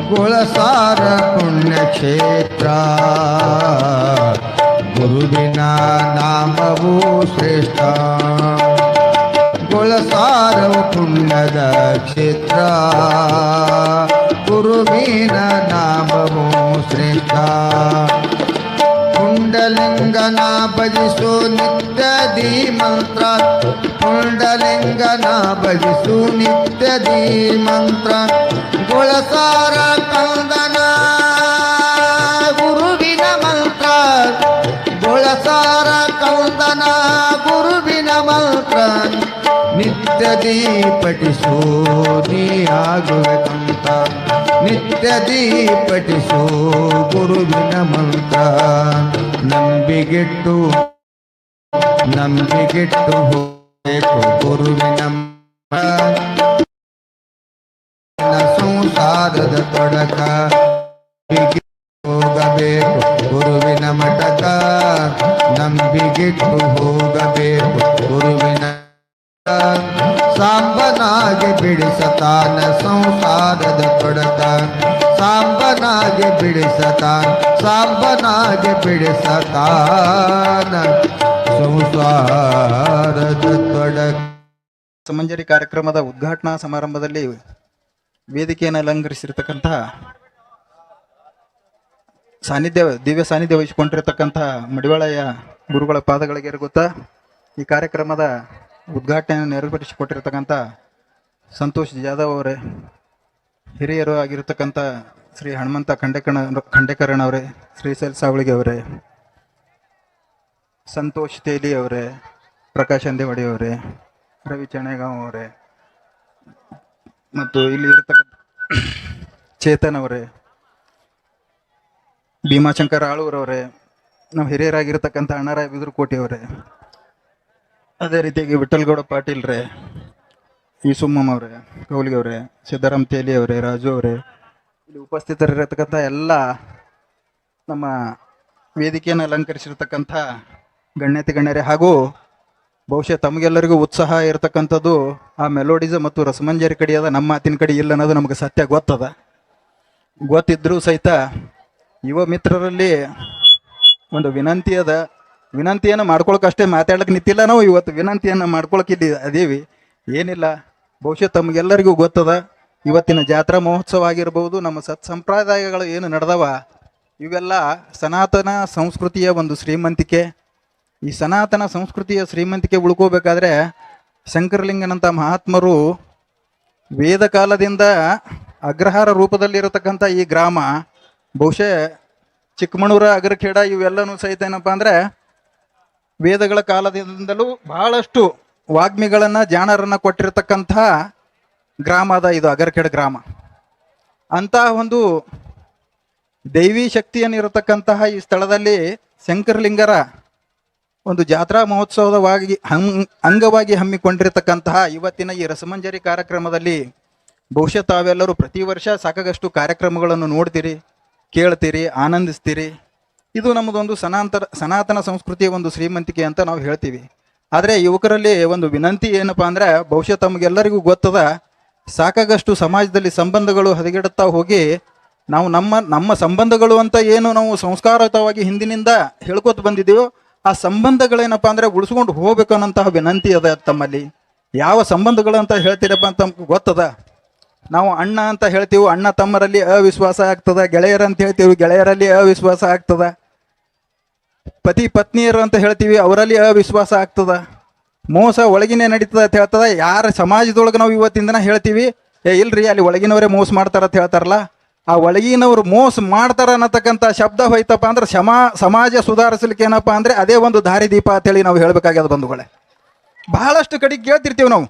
ಗುಳಸಾರ ಪುಣ್ಯಕ್ಷೇತ್ರ ಗುರುವಿನ ನಾಮವು ಶ್ರೇಷ್ಠ ಗುಳಸಾರವು ಪುಣ್ಯದ ಕ್ಷೇತ್ರ ಗುರುವಿನ ನಾಮವು ಶ್ರೇಷ್ಠ ಪುಂಡಲಿಂಗನ ಭಜಿಸು ನಿತ್ಯದಿ ಮಂತ್ರ ಪುಂಡಲಿಂಗನ ಭಜಿಸು ನಿತ್ಯದಿ ಮಂತ್ರ ಗುಳಸಾರ ಕಂದನ ಗುರುವಿನ ಮಂತ್ರ ಗುಳಸಾರ ಕಂದನ ಗುರುವಿನ ಮಂತ್ರ ನಿತ್ಯದಿ ಪಠಿಸು ನೀ ಆಗುವೆಕಂತ ನಿತ್ಯದಿ ಪಠಿಸು ಗುರುವಿನ ಮಂತ್ರ ನಂಬಿಗಿಟ್ಟು ನಂಬಿಗಿಟ್ಟು ಹೋಗಬೇಕು ಗುರುವಿನ ಸಂಸಾರದ ತೊಡಕ ಹೋಗಬೇಕು ಗುರುವಿನ ಮಠಕ ನಂಬಿಗಿಟ್ಟು ಹೋಗಬೇಕು ಗುರುವಿನ ಸಾಂಬನಾಗಿ ಬಿಡಿಸತಾನ ಸಂಸಾರದ ತೊಡಕ ಸಾಂಬನಾಗಿ ಬಿಡಿಸತಾನ ಸಾಂಬನಾಗಿ ಬಿಡಿಸತಾನ ಸಂಸಾರದ ತೊಡಕ. ಸಮಂಜರಿ ಕಾರ್ಯಕ್ರಮದ ಉದ್ಘಾಟನಾ ಸಮಾರಂಭದಲ್ಲಿ ವೇದಿಕೆಯನ್ನು ಅಲಂಕರಿಸಿರ್ತಕ್ಕಂತಹ ದಿವ್ಯ ಸಾನ್ನಿಧ್ಯ ವಹಿಸಿಕೊಂಡಿರತಕ್ಕಂತಹ ಮಡಿವಾಳಯ್ಯ ಗುರುಗಳ ಪಾದಗಳಿಗೆ ಗೊತ್ತಾ ಈ ಕಾರ್ಯಕ್ರಮದ ಉದ್ಘಾಟನೆಯನ್ನು ನೆರವೇರಿಸಿಕೊಟ್ಟಿರತಕ್ಕಂಥ ಸಂತೋಷ್ ಜಾಧವ್ ಅವರೇ, ಹಿರಿಯರು ಆಗಿರತಕ್ಕಂಥ ಶ್ರೀ ಹನುಮಂತ ಖಂಡೇಕರಣ ಅವರೇ, ಶ್ರೀಶೈಲ್ ಸಾವಳಿಗೆ ಅವರೇ, ಸಂತೋಷ್ ತೇಲಿ ಅವರೇ, ಪ್ರಕಾಶ್ ಅಂದೇವಾಡಿ ಅವರೇ, ರವಿ ಚಣೆಗಾಂವ್ ಅವರೇ, ಮತ್ತು ಇಲ್ಲಿ ಇರತಕ್ಕಂಥ ಚೇತನ್ ಅವರೇ, ಭೀಮಾಶಂಕರ್ ಆಳೂರವರೇ, ನಾವು ಹಿರಿಯರಾಗಿರ್ತಕ್ಕಂಥ ಅಣ್ಣರಾಯ ಬಿದ್ರಕೋಟೆ ಅವರೇ, ಅದೇ ರೀತಿಯಾಗಿ ವಿಠಲ್ಗೌಡ ಪಾಟೀಲ್ ರೇ, ಈಸುಮ್ಮಮ್ ಅವರೇ, ಕೌಲಿಗೆ ಅವರೇ, ಸಿದ್ದರಾಮ್ ತೇಲಿ ಅವರೇ, ರಾಜು ಅವರೇ, ಇಲ್ಲಿ ಉಪಸ್ಥಿತರಿರತಕ್ಕಂಥ ಎಲ್ಲ ನಮ್ಮ ವೇದಿಕೆಯನ್ನು ಅಲಂಕರಿಸಿರ್ತಕ್ಕಂಥ ಗಣ್ಯತಿ ಗಣ್ಯರೇ, ಹಾಗೂ ಬಹುಶಃ ತಮಗೆಲ್ಲರಿಗೂ ಉತ್ಸಾಹ ಇರತಕ್ಕಂಥದ್ದು ಆ ಮೆಲೋಡಿಸಮ್ ಮತ್ತು ರಸಮಂಜರಿ ಕಡೆ ಅದ, ನಮ್ಮ ಮಾತಿನ ಕಡೆ ಇಲ್ಲ ಅನ್ನೋದು ನಮಗೆ ಸತ್ಯ ಗೊತ್ತದ. ಗೊತ್ತಿದ್ರೂ ಸಹಿತ ಯುವ ಮಿತ್ರರಲ್ಲಿ ಒಂದು ವಿನಂತಿ ಅದ. ವಿನಂತಿಯನ್ನು ಮಾಡ್ಕೊಳಕ್ಕಷ್ಟೇ ಮಾತಾಡ್ಲಿಕ್ಕೆ ನಿಂತಿಲ್ಲ ನಾವು ಇವತ್ತು, ವಿನಂತಿಯನ್ನು ಮಾಡ್ಕೊಳಕ್ಕೆ ಇಲ್ಲಿ ಅದೇವಿ. ಏನಿಲ್ಲ, ಬಹುಶಃ ತಮಗೆಲ್ಲರಿಗೂ ಗೊತ್ತದ, ಇವತ್ತಿನ ಜಾತ್ರಾ ಮಹೋತ್ಸವ ಆಗಿರ್ಬೋದು, ನಮ್ಮ ಸಂಪ್ರದಾಯಗಳು ಏನು ನಡೆದವ ಇವೆಲ್ಲ ಸನಾತನ ಸಂಸ್ಕೃತಿಯ ಒಂದು ಶ್ರೀಮಂತಿಕೆ. ಈ ಸನಾತನ ಸಂಸ್ಕೃತಿಯ ಶ್ರೀಮಂತಿಕೆ ಉಳ್ಕೋಬೇಕಾದ್ರೆ ಶಂಕರಲಿಂಗನಂಥ ಮಹಾತ್ಮರು ವೇದ ಕಾಲದಿಂದ ಅಗ್ರಹಾರ ರೂಪದಲ್ಲಿರತಕ್ಕಂಥ ಈ ಗ್ರಾಮ, ಬಹುಶಃ ಚಿಕ್ಕಮಣೂರ, ಅಗರಖೇಡ ಇವೆಲ್ಲನೂ ಸಹಿತ ಏನಪ್ಪ ಅಂದರೆ ವೇದಗಳ ಕಾಲದಿಂದಲೂ ಬಹಳಷ್ಟು ವಾಗ್ಮಿಗಳನ್ನು ಜಾಣರನ್ನು ಕೊಟ್ಟಿರತಕ್ಕಂಥ ಗ್ರಾಮ ಅದ ಇದು ಅಗರಖೇಡ ಗ್ರಾಮ. ಅಂತಹ ಒಂದು ದೈವಿ ಶಕ್ತಿಯನ್ನಿರತಕ್ಕಂತಹ ಈ ಸ್ಥಳದಲ್ಲಿ ಶಂಕರಲಿಂಗರ ಒಂದು ಜಾತ್ರಾ ಮಹೋತ್ಸವವಾಗಿ ಅಂಗವಾಗಿ ಹಮ್ಮಿಕೊಂಡಿರತಕ್ಕಂತಹ ಇವತ್ತಿನ ಈ ರಸಮಂಜರಿ ಕಾರ್ಯಕ್ರಮದಲ್ಲಿ ಬಹುಶಃ ತಾವೆಲ್ಲರೂ ಪ್ರತಿ ವರ್ಷ ಸಾಕಾಗಷ್ಟು ಕಾರ್ಯಕ್ರಮಗಳನ್ನು ನೋಡ್ತೀರಿ, ಕೇಳ್ತೀರಿ, ಆನಂದಿಸ್ತೀರಿ. ಇದು ನಮ್ಮದೊಂದು ಸನಾತನ ಸಂಸ್ಕೃತಿಯ ಒಂದು ಶ್ರೀಮಂತಿಕೆ ಅಂತ ನಾವು ಹೇಳ್ತೀವಿ. ಆದರೆ ಯುವಕರಲ್ಲಿ ಒಂದು ವಿನಂತಿ ಏನಪ್ಪ ಅಂದರೆ, ಬಹುಶಃ ತಮಗೆಲ್ಲರಿಗೂ ಗೊತ್ತದ, ಸಾಕಾಗಷ್ಟು ಸಮಾಜದಲ್ಲಿ ಸಂಬಂಧಗಳು ಹದಗೆಡುತ್ತಾ ಹೋಗಿ ನಾವು ನಮ್ಮ ಸಂಬಂಧಗಳು ಅಂತ ಏನು ನಾವು ಸಂಸ್ಕಾರಯುತವಾಗಿ ಹಿಂದಿನಿಂದ ಹೇಳ್ಕೊತ ಬಂದಿದ್ದೀವೋ ಆ ಸಂಬಂಧಗಳೇನಪ್ಪ ಅಂದರೆ ಉಳಿಸ್ಕೊಂಡು ಹೋಗ್ಬೇಕು ಅನ್ನೋಂತಹ ವಿನಂತಿ ಅದ ತಮ್ಮಲ್ಲಿ. ಯಾವ ಸಂಬಂಧಗಳು ಅಂತ ಹೇಳ್ತೀರಪ್ಪ ಅಂತ ನಮ್ಗೆ ಗೊತ್ತದ. ನಾವು ಅಣ್ಣ ಅಂತ ಹೇಳ್ತೀವಿ, ಅಣ್ಣ ತಮ್ಮರಲ್ಲಿ ಅವಿಶ್ವಾಸ ಆಗ್ತದ. ಗೆಳೆಯರು ಅಂತ ಹೇಳ್ತೀವಿ, ಗೆಳೆಯರಲ್ಲಿ ಅವಿಶ್ವಾಸ ಆಗ್ತದ. ಪತಿ ಪತ್ನಿಯರು ಅಂತ ಹೇಳ್ತೀವಿ, ಅವರಲ್ಲಿ ಅವಿಶ್ವಾಸ ಆಗ್ತದ. ಮೋಸ ಒಳಗಿನೇ ನಡೀತದ ಅಂತ ಹೇಳ್ತದ. ಯಾರ ಸಮಾಜದೊಳಗೆ ನಾವು ಇವತ್ತಿನ ದಿನ ಹೇಳ್ತೀವಿ, ಇಲ್ರಿ ಅಲ್ಲಿ ಒಳಗಿನವರೇ ಮೋಸ ಮಾಡ್ತಾರ ಅಂತ ಹೇಳ್ತಾರಲ್ಲ, ಆ ಒಳಗಿನವ್ರು ಮೋಸ ಮಾಡ್ತಾರ ಅನ್ನತಕ್ಕಂಥ ಶಬ್ದ ಹೋಯ್ತಪ್ಪ ಅಂದ್ರೆ ಸಮಾಜ ಸುಧಾರಿಸಲಿಕ್ಕೆ ಏನಪ್ಪ ಅಂದರೆ ಅದೇ ಒಂದು ದಾರಿದೀಪ ಅಂತೇಳಿ ನಾವು ಹೇಳಬೇಕಾಗ್ಯದ ಬಂಧುಗಳೇ. ಬಹಳಷ್ಟು ಕಡೆಗೆ ಕೇಳ್ತಿರ್ತೀವಿ ನಾವು,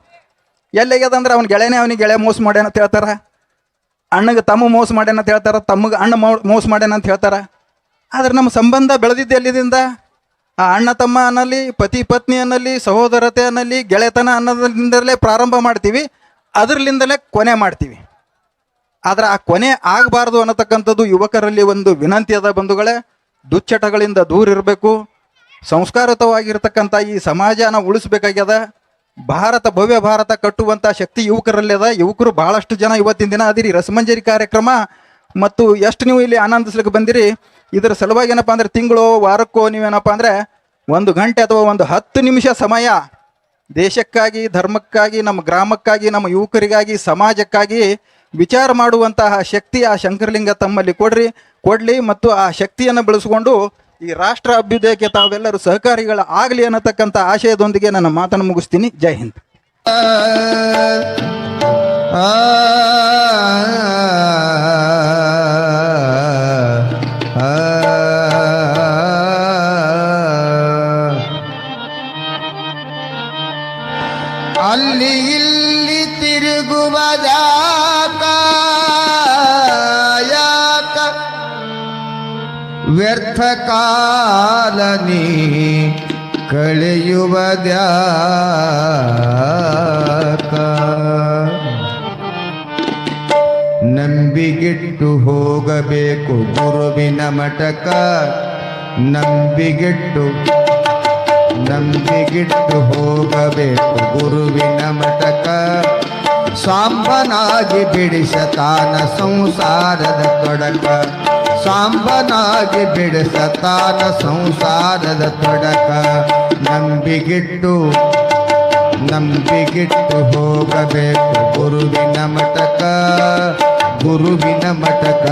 ಎಲ್ಲೆಗ್ಯದಂದ್ರೆ ಅವ್ನ ಗೆಳೆಯನೇ ಅವನಿಗೆ ಗೆಳೆಯ ಮೋಸ ಮಾಡ್ಯಾನ ಅಂತ ಹೇಳ್ತಾರ, ಅಣ್ಣಗೆ ತಮ್ಮ ಮೋಸ ಮಾಡ್ಯಾನ ಅಂತ ಹೇಳ್ತಾರ, ತಮ್ಮಗೆ ಅಣ್ಣ ಮೋಸ ಮಾಡ್ಯಾನ ಅಂತ ಹೇಳ್ತಾರ. ಆದ್ರೆ ನಮ್ಮ ಸಂಬಂಧ ಬೆಳೆದಿದ್ದು ಎಲ್ಲಿದಿಂದ? ಆ ಅಣ್ಣ ತಮ್ಮ ಅನ್ನಲ್ಲಿ, ಪತಿ ಪತ್ನಿ ಅನ್ನಲ್ಲಿ, ಸಹೋದರತೆ ಅನ್ನಲ್ಲಿ, ಗೆಳೆತನ ಅನ್ನೋದ್ರಿಂದಲೇ ಪ್ರಾರಂಭ ಮಾಡ್ತೀವಿ, ಅದರಲ್ಲಿಂದಲೇ ಕೊನೆ ಮಾಡ್ತೀವಿ. ಆದ್ರೆ ಆ ಕೊನೆ ಆಗಬಾರ್ದು ಅನ್ನತಕ್ಕಂಥದ್ದು ಯುವಕರಲ್ಲಿ ಒಂದು ವಿನಂತಿ ಅದ ಬಂಧುಗಳೇ. ದುಶ್ಚಟಗಳಿಂದ ದೂರ ಇರಬೇಕು, ಸಂಸ್ಕಾರಯುತವಾಗಿರ್ತಕ್ಕಂಥ ಈ ಸಮಾಜನ ಉಳಿಸ್ಬೇಕಾಗ್ಯದ. ಭವ್ಯ ಭಾರತ ಕಟ್ಟುವಂಥ ಶಕ್ತಿ ಯುವಕರಲ್ಲಿ ಅದ. ಯುವಕರು ಬಹಳಷ್ಟು ಜನ ಇವತ್ತಿನ ದಿನ ಅದಿರಿ. ರಸಮಂಜರಿ ಕಾರ್ಯಕ್ರಮ ಮತ್ತು ಎಷ್ಟು ನೀವು ಇಲ್ಲಿ ಆನಂದಿಸ್ಲಿಕ್ಕೆ ಬಂದಿರಿ, ಇದರ ಸಲುವಾಗಿ ಏನಪ್ಪ ಅಂದರೆ ತಿಂಗಳು ವಾರಕ್ಕೋ ನೀವೇನಪ್ಪ ಅಂದರೆ 1 ಗಂಟೆ ಅಥವಾ ಒಂದು 10 ನಿಮಿಷ ಸಮಯ ದೇಶಕ್ಕಾಗಿ, ಧರ್ಮಕ್ಕಾಗಿ, ನಮ್ಮ ಗ್ರಾಮಕ್ಕಾಗಿ, ನಮ್ಮ ಯುವಕರಿಗಾಗಿ, ಸಮಾಜಕ್ಕಾಗಿ ವಿಚಾರ ಮಾಡುವಂತಹ ಶಕ್ತಿ ಆ ಶಂಕರಲಿಂಗ ತಮ್ಮಲ್ಲಿ ಕೊಡ್ಲಿ ಮತ್ತು ಆ ಶಕ್ತಿಯನ್ನು ಬೆಳೆಸ್ಕೊಂಡು ಈ ರಾಷ್ಟ್ರ ಅಭ್ಯುದಯಕ್ಕೆ ತಾವೆಲ್ಲರೂ ಸಹಕಾರಿಗಳ ಆಗಲಿ ಅನ್ನತಕ್ಕಂಥ ಆಶಯದೊಂದಿಗೆ ನನ್ನ ಮಾತನ್ನು ಮುಗಿಸ್ತೀನಿ. ಜೈ ಹಿಂದ್. ಅಲ್ಲಿ ಇಲ್ಲಿ ತಿರುಗುವ ವ್ಯರ್ಥ ಕಾಲನಿ ಕಳೆಯುವುದ್ಯಾಕ? ನಂಬಿಗಿಟ್ಟು ಹೋಗಬೇಕು ಗುರುವಿನ ಮಠಕ, ನಂಬಿಗಿಟ್ಟು ಹೋಗಬೇಕು ಗುರುವಿನ ಮಠಕ. ಸಾಂಬನಾಗಿ ಬಿಡಿಸತಾನ ಸಂಸಾರದ ತೊಡಕ, ಸಾಂಬನಾಗಿ ಬಿಡಿಸತಾನ ಸಂಸಾರದ ತೊಡಕ. ನಂಬಿಗಿಟ್ಟು ಹೋಗಬೇಕು ಗುರುವಿನ ಮಠಕ, ಗುರುವಿನ ಮಠಕ.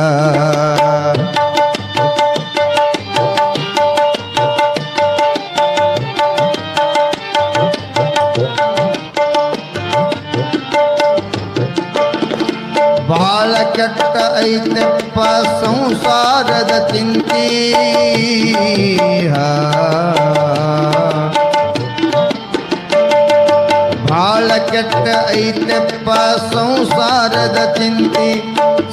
ಬಹಳ ಕೆಟ್ಟ ಐತೆಪ್ಪ ಸಂಸಾರದ ಚಿಂತಿ ಬಹಳ ಕೆಟ್ಟ ಐತೆಪ್ಪ ಸಂಸಾರದ ಚಿಂತಿ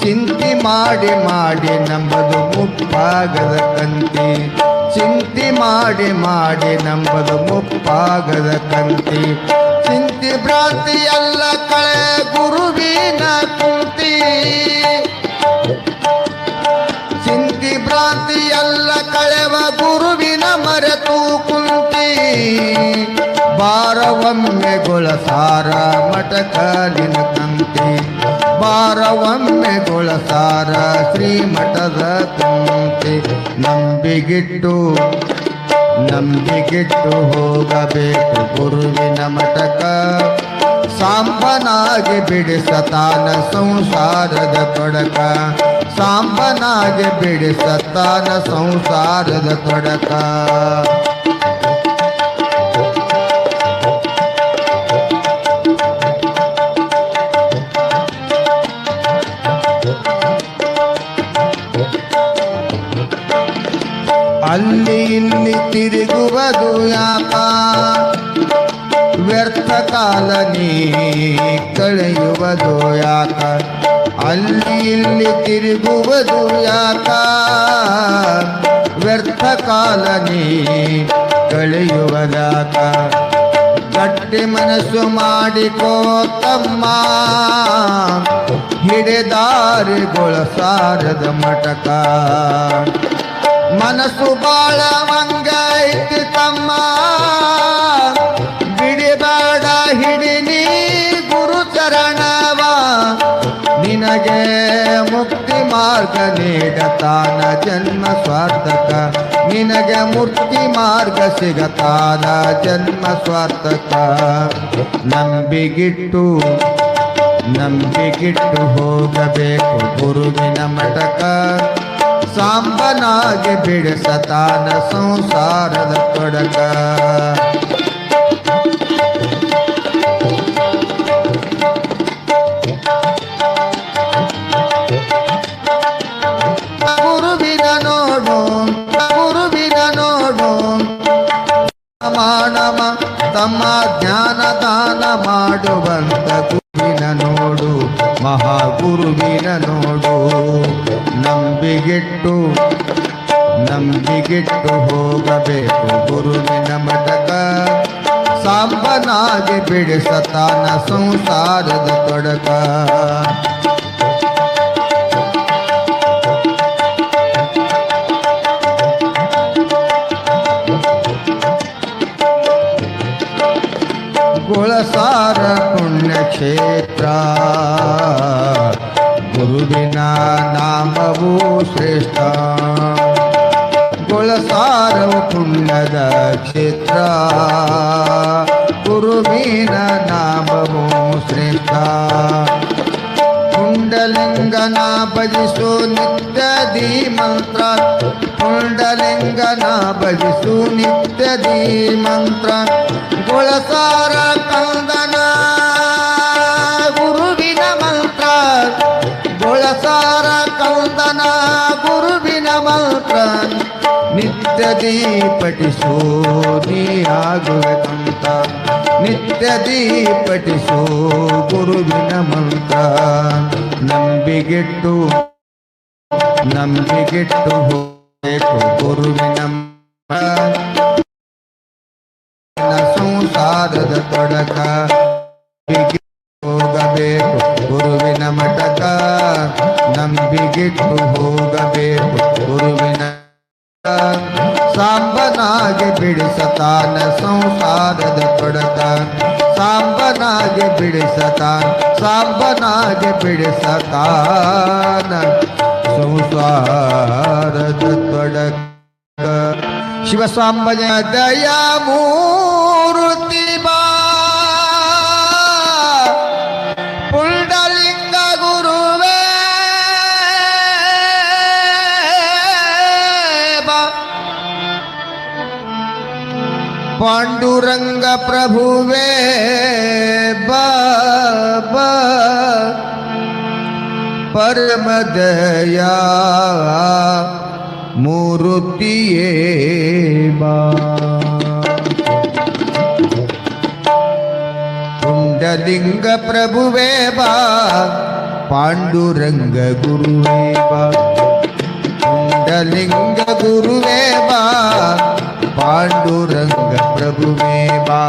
ಚಿಂತಿ ಮಾಡಿ ಮಾಡಿ ನಂಬದು ಮುಪ್ಪಾಗದ ಕಂತಿ ಚಿಂತಿ ಮಾಡಿ ಮಾಡಿ ನಂಬದು ಮುಪ್ಪಾಗದ ಕಂತಿ ಚಿಂತಿ ಭ್ರಾಂತಿ ಎಲ್ಲ ಕಳೆ ಗುರುವಿನ ಕುಂತಿ ಚಿಂತಿ ಭ್ರಾಂತಿ ಎಲ್ಲ ಕಳೆವ ಗುರುವಿನ ಮರೆತು ಕುಂತಿ ಬಾರವೊಮ್ಮೆ ಗೊಳಸಾರ ಮಠಕ ನಿನ ಕಂತಿ ಬಾರವೊಮ್ಮೆ ಗೊಳಸಾರ ಶ್ರೀಮಠದ ಕಂತಿ ನಂಬಿಗಿಟ್ಟು ಹೋಗಬೇಕು ಗುರುವಿನ ಮಠಕ ಸಾಂಬನಾಗಿ ಬಿಡಿಸತಾನ ಸಂಸಾರದ ತೊಡಕ ಸಾಂಬನಾಗಿ ಬಿಡಿಸತಾನ ಸಂಸಾರದ ತೊಡಕ ಅಲ್ಲಿ ಇಲ್ಲಿ ತಿರುಗುವುದು ಯಾಕ ವ್ಯರ್ಥ ಕಾಲ ನೀ ಕಳೆಯುವುದು ಯಾಕ ಅಲ್ಲಿ ಇಲ್ಲಿ ತಿರುಗುವುದು ಯಾಕ ವ್ಯರ್ಥ ಕಾಲ ನೀ ಕಳೆಯುವುದಾಕ ಗಟ್ಟಿ ಮನಸ್ಸು ಮಾಡಿಕೋ ತಮ್ಮ ಹಿಡಿದಾರಿಗೊಳಸಾರದ ಮಟಕ ಮನಸ್ಸು ಬಾಳ ಮಂಗೈತಿ ತಮ್ಮ ಬಿಡಿಬೇಡ ಹಿಡಿನಿ ಗುರು ಚರಣವ ನಿನಗೆ ಮುಕ್ತಿ ಮಾರ್ಗ ನೀಡತಾನ ಜನ್ಮ ಸ್ವಾರ್ಥಕ ನಿನಗೆ ಮುಕ್ತಿ ಮಾರ್ಗ ಸಿಗತಾನ ಜನ್ಮ ಸ್ವಾರ್ಥಕ ನಂಬಿಗಿಟ್ಟು ಹೋಗಬೇಕು ಗುರುವಿನ ಮಠಕ ಸಾಂಬನಾಗಿ ಬಿಡಿಸತಾನ ಸಂಸಾರದ ತೊಡಕ ಗುರುವಿನ ನೋಡು ಮಾನವ ತಮ್ಮ ಜ್ಞಾನ ದಾನ ಮಾಡುವಂತ ಗುರುವಿನ ನೋಡು ಮಹಾಗುರುವಿನ ನೋಡು ನಂಬಿಗಿಟ್ಟು ಹೋಗಬೇಕು ಗುರುವಿನ ಮಠಕ ಸಾಂಬನಾಗಿ ಬಿಡಿಸತಾನ ಸಂಸಾರದ ತೊಡಕ ಗುಳಸಾರ ಪುಣ್ಯಕ್ಷೇತ್ರ ಗುರುವಿನ ನಾಮವು ಶ್ರೇಷ್ಠ ಗುಳಸಾರವು ಪುಣ್ಯದ ಕ್ಷೇತ್ರ ಗುರುವಿನ ನಾಮವು ಶ್ರೇಷ್ಠ ಪುಂಡಲಿಂಗನ ಭಜಿಸು ನಿತ್ಯದಿ ಮಂತ್ರ ಪುಂಡಲಿಂಗನ ಭಜಿಸು ನಿತ್ಯದಿ ಮಂತ್ರ ಗುಳಸಾರ ಕಂದನ ಗುರುವಿನ ಮಂತ್ರ ಗುಳಸಾರ ಕಂದನ ಗುರುವಿನ ಮಂತ್ರ ನಿತ್ಯದಿ ಪಠಿಸು ನೀ ಆಗುವಂತ ನಿತ್ಯದಿ ಪಠಿಸು ಗುರುವಿನ ಮಂತ್ರ ನಂಬಿಗಿಟ್ಟು ಹೋಗಬೇಕು ಗುರುವಿನ ಸಂಸಾರದ ತೊಡಕ ಹೋಗಬೇಕು ಗುರುವಿನ ಮಠಕ ನಂಬಿಗಿಟ್ಟು ಹೋಗಬೇಕು ಗುರುವಿನ ಸಾಂಬನಾಗಿ ಬಿಡಿಸತಾನ ಸಂಸಾರದ ತೊಡಕ ಸಾಂಬನಾಗಿ ಬಿಡಿಸತಾನ ಸಂಸಾರದ ತೊಡಕ ಶಿವಸಾಂಬಜ ದಯಾ ಮೂರ್ತಿ ಬಾ ಪುಂಡಲಿಂಗ ಗುರುವೇ ಬಾ ಪಾಂಡುರಂಗ ಪ್ರಭುವೇ ಬಾ ಪರಮದಯಾ ಮೂರುತಿಯೇ ಬಾ ಪುಂಡಲಿಂಗ ಪ್ರಭುವೇ ಬಾ ಪಾಂಡುರಂಗ ಗುರುವೇ ಬಾ ಪುಂಡಲಿಂಗ ಗುರುವೇ ಬಾ ಪಾಂಡುರಂಗ ಪ್ರಭುವೇ ಬಾ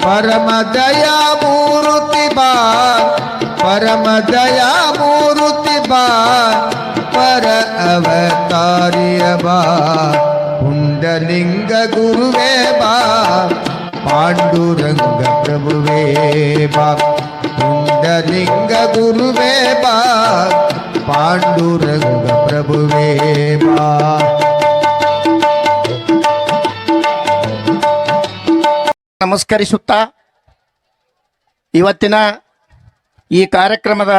ಪರಮದಯಾ ಮೂರುತಿ ಬಾ ಪರಮದಯಾ ಮೂರುತಿ ಬಾ ಪರ ಅವತಾರಿಯ ಬಾ ಪುಂಡಲಿಂಗ ಗುರುವೇ ಬಾ ಪಾಂಡುರಂಗ ಪ್ರಭುವೇ ಬಾ ಪುಂಡಲಿಂಗ ಗುರುವೇ ಬಾ ಪಾಂಡುರಂಗ ಪ್ರಭುವೇ ಬಾ ನಮಸ್ಕರಿಸುತ್ತಾ ಇವತ್ತಿನ ಈ ಕಾರ್ಯಕ್ರಮದ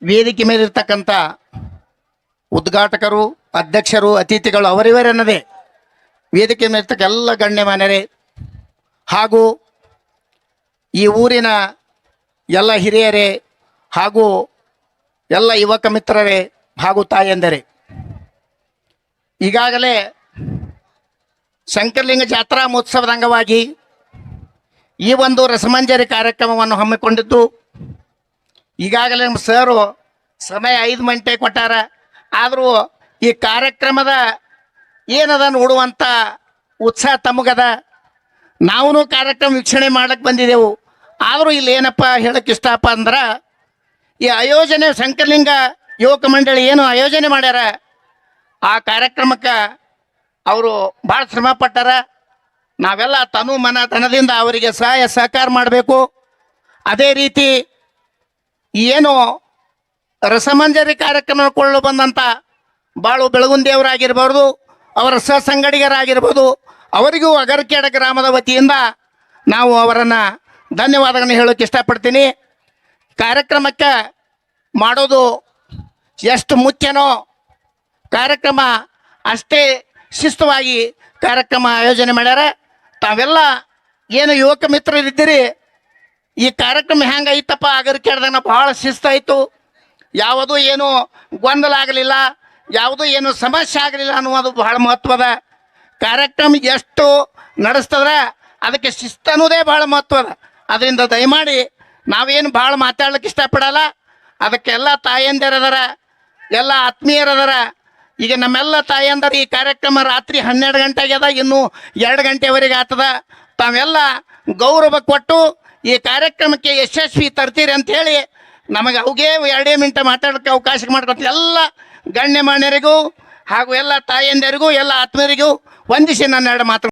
ವೇದಿಕೆ ಮೇಲಿರ್ತಕ್ಕಂಥ ಉದ್ಘಾಟಕರು ಅಧ್ಯಕ್ಷರು ಅತಿಥಿಗಳು ಅವರಿವರೆನ್ನದೇ ವೇದಿಕೆ ಮೇಲಿರ್ತಕ್ಕ ಎಲ್ಲ ಗಣ್ಯಮಾನ್ಯರೇ ಹಾಗೂ ಈ ಊರಿನ ಎಲ್ಲ ಹಿರಿಯರೇ ಹಾಗೂ ಎಲ್ಲ ಯುವಕ ಮಿತ್ರರೇ ಹಾಗೂ ತಾಯಂದರೇ, ಈಗಾಗಲೇ ಶಂಕರಲಿಂಗ ಜಾತ್ರಾ ಮಹೋತ್ಸವದ ಅಂಗವಾಗಿ ಈ ಒಂದು ರಸಮಂಜರಿ ಕಾರ್ಯಕ್ರಮವನ್ನು ಹಮ್ಮಿಕೊಂಡಿದ್ದು, ಈಗಾಗಲೇ ನಮ್ಮ ಸರು ಸಮಯ 5 ಗಂಟೆ ಕೊಟ್ಟಾರ. ಆದರೂ ಈ ಕಾರ್ಯಕ್ರಮದ ಏನದ ನೋಡುವಂಥ ಉತ್ಸಾಹ ತಮಗದ. ನಾವು ಕಾರ್ಯಕ್ರಮ ವೀಕ್ಷಣೆ ಮಾಡಕ್ಕೆ ಬಂದಿದ್ದೆವು. ಆದರೂ ಇಲ್ಲಿ ಏನಪ್ಪ ಹೇಳಕ್ಕೆ ಇಷ್ಟಪ್ಪ ಅಂದ್ರೆ, ಈ ಆಯೋಜನೆ ಶಂಕರಲಿಂಗ ಯುವಕ ಮಂಡಳಿ ಏನು ಆಯೋಜನೆ ಮಾಡ್ಯಾರ ಆ ಕಾರ್ಯಕ್ರಮಕ್ಕೆ ಅವರು ಭಾಳ ಶ್ರಮ ಪಟ್ಟಾರ. ನಾವೆಲ್ಲ ತನು ಮನ ಧನದಿಂದ ಅವರಿಗೆ ಸಹಾಯ ಸಹಕಾರ ಮಾಡಬೇಕು. ಅದೇ ರೀತಿ ಏನು ರಸಮಂಜರಿ ಕಾರ್ಯಕ್ರಮ ಕೊಳ್ಳಲು ಬಂದಂಥ ಬಾಳು ಬೆಳಗುಂದಿಯವರಾಗಿರ್ಬೋದು, ಅವರ ಸಹಸಂಗಡಿಗರಾಗಿರ್ಬೋದು, ಅವರಿಗೂ ಅಗರಕೇಡ ಗ್ರಾಮದ ವತಿಯಿಂದ ನಾವು ಅವರನ್ನು ಧನ್ಯವಾದಗಳನ್ನು ಹೇಳೋಕ್ಕೆ ಇಷ್ಟಪಡ್ತೀನಿ. ಕಾರ್ಯಕ್ರಮಕ್ಕೆ ಮಾಡೋದು ಎಷ್ಟು ಮುಖ್ಯನೋ ಕಾರ್ಯಕ್ರಮ ಅಷ್ಟೇ ಶಿಸ್ತುವಾಗಿ ಕಾರ್ಯಕ್ರಮ ಆಯೋಜನೆ ಮಾಡ್ಯಾರ. ತಾವೆಲ್ಲ ಏನು ಯುವಕ ಮಿತ್ರರಿದ್ದೀರಿ, ಈ ಕಾರ್ಯಕ್ರಮ ಹೆಂಗೆ ಐತಪ್ಪ ಅಗರಕೇಡ್ದಾಗ ನಾವು ಭಾಳ ಶಿಸ್ತಾಯಿತು, ಯಾವುದೂ ಏನು ಗೊಂದಲ ಆಗಲಿಲ್ಲ, ಯಾವುದೂ ಏನು ಸಮಸ್ಯೆ ಆಗಲಿಲ್ಲ ಅನ್ನುವುದು ಭಾಳ ಮಹತ್ವದ. ಕಾರ್ಯಕ್ರಮ ಎಷ್ಟು ನಡೆಸ್ತದ್ರೆ ಅದಕ್ಕೆ ಶಿಸ್ತು ಅನ್ನೋದೇ ಭಾಳ ಮಹತ್ವದ. ಅದರಿಂದ ದಯಮಾಡಿ ನಾವೇನು ಭಾಳ ಮಾತಾಡ್ಲಿಕ್ಕೆ ಇಷ್ಟಪಡಲ್ಲ. ಅದಕ್ಕೆಲ್ಲ ತಾಯಂದಿರದಾರ, ಎಲ್ಲ ಆತ್ಮೀಯರದಾರ. ಈಗ ನಮ್ಮೆಲ್ಲ ತಾಯಂದರು ಈ ಕಾರ್ಯಕ್ರಮ ರಾತ್ರಿ 12 ಗಂಟೆಗೆ ಅದ, ಇನ್ನೂ 2 ಗಂಟೆವರೆಗೆ ಆಗ್ತದ. ತಾವೆಲ್ಲ ಗೌರವ ಕೊಟ್ಟು ಈ ಕಾರ್ಯಕ್ರಮಕ್ಕೆ ಯಶಸ್ವಿ ತರ್ತೀರಿ ಅಂಥೇಳಿ ನಮಗೆ ಅವಗೇ 2 ಮಿನಿಟ್ ಮಾತಾಡೋಕ್ಕೆ ಅವಕಾಶ ಮಾಡ್ಕೊತ ಎಲ್ಲ ಗಣ್ಯಮಾನ್ಯರಿಗೂ ಹಾಗೂ ಎಲ್ಲ ತಾಯಂದಿರಿಗೂ ಎಲ್ಲ ಆತ್ಮೀಯರಿಗೂ ವಂದಿಸಿ ನನ್ನ 2 ಮಾತು